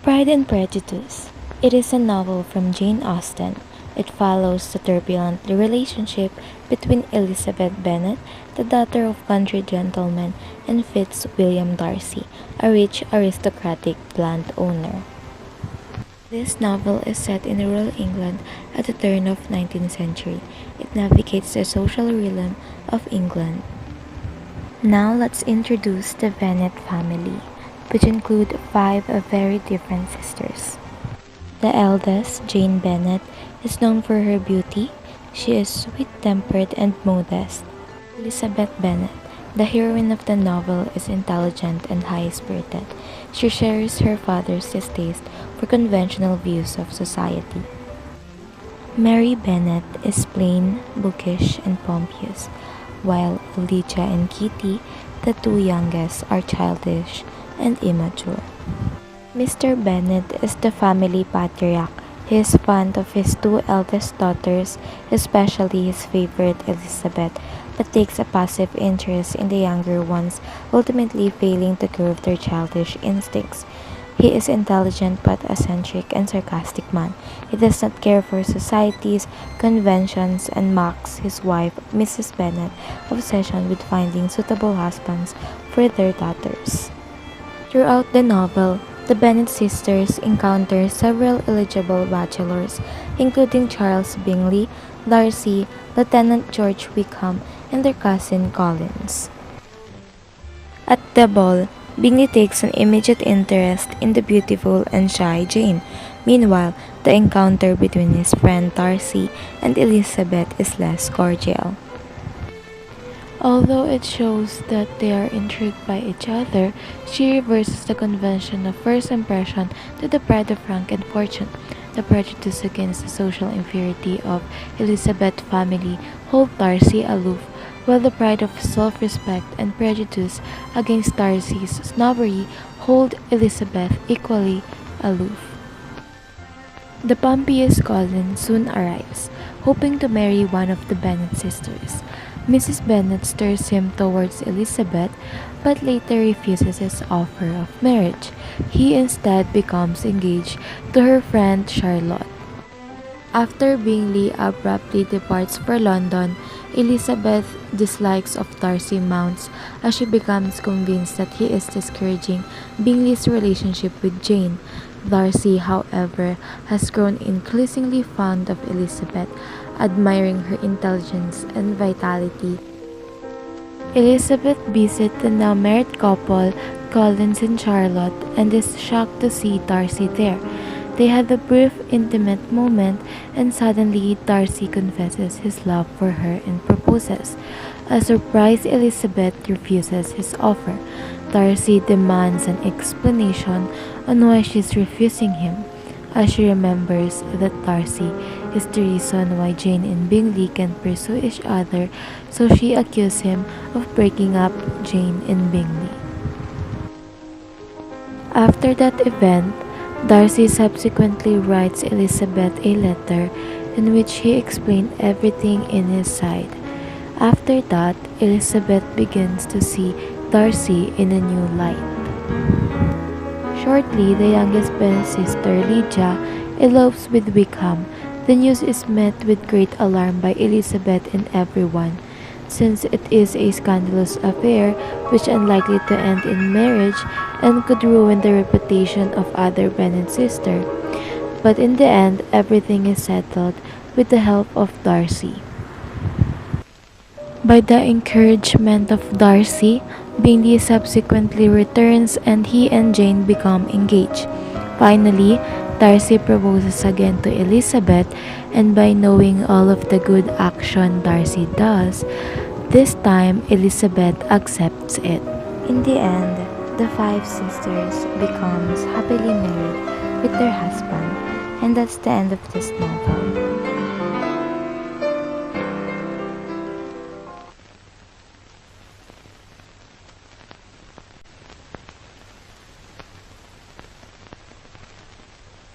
Pride and Prejudice. It is a novel from Jane Austen. It follows the turbulent relationship between Elizabeth Bennet, the daughter of country gentleman, and Fitzwilliam Darcy, a rich aristocratic landowner. This novel is set in rural England at the turn of 19th century. It navigates the social realm of England. Now let's introduce the Bennet family, which include five very different sisters. The eldest, Jane Bennet, is known for her beauty. She is sweet-tempered and modest. Elizabeth Bennet, the heroine of the novel, is intelligent and high-spirited. She shares her father's distaste for conventional views of society. Mary Bennet is plain, bookish, and pompous, while Lydia and Kitty, the two youngest, are childish and immature. Mr. Bennet is the family patriarch. He is fond of his two eldest daughters, especially his favorite Elizabeth, but takes a passive interest in the younger ones, ultimately failing to curb their childish instincts. He is intelligent but eccentric and sarcastic man. He does not care for society's conventions and mocks his wife, Mrs. Bennet's obsession with finding suitable husbands for their daughters. Throughout the novel, the Bennet sisters encounter several eligible bachelors, including Charles Bingley, Darcy, Lieutenant George Wickham, and their cousin Collins. At the ball, Bingley takes an immediate interest in the beautiful and shy Jane. Meanwhile, the encounter between his friend Darcy and Elizabeth is less cordial. Although it shows that they are intrigued by each other, she reverses the convention of first impression to the pride of rank and fortune. The prejudice against the social inferiority of Elizabeth's family hold Darcy aloof, while the pride of self-respect and prejudice against Darcy's snobbery hold Elizabeth equally aloof. The pompous Colin soon arrives, hoping to marry one of the Bennet sisters. Mrs. Bennet stirs him towards Elizabeth, but later refuses his offer of marriage. He instead becomes engaged to her friend Charlotte. After Bingley abruptly departs for London, Elizabeth's dislikes of Darcy mounts as she becomes convinced that he is discouraging Bingley's relationship with Jane. Darcy, however, has grown increasingly fond of Elizabeth, admiring her intelligence and vitality. Elizabeth visits the now married couple, Collins and Charlotte, and is shocked to see Darcy there. They had a brief intimate moment, and suddenly Darcy confesses his love for her and proposes. A surprised Elizabeth refuses his offer. Darcy demands an explanation on why she's refusing him, as she remembers that Darcy is the reason why Jane and Bingley can pursue each other, so she accuses him of breaking up Jane and Bingley. After that event, Darcy subsequently writes Elizabeth a letter in which he explained everything in his side. After that, Elizabeth begins to see Darcy in a new light. Shortly, the youngest sister, Lydia, elopes with Wickham. The news is met with great alarm by Elizabeth and everyone, since it is a scandalous affair which unlikely to end in marriage and could ruin the reputation of other Bennet sister. But in the end, everything is settled with the help of Darcy. By the encouragement of Darcy, Bingley subsequently returns and he and Jane become engaged. Finally, Darcy proposes again to Elizabeth, and by knowing all of the good action Darcy does, this time Elizabeth accepts it. In the end, the five sisters becomes happily married with their husband, and that's the end of this novel.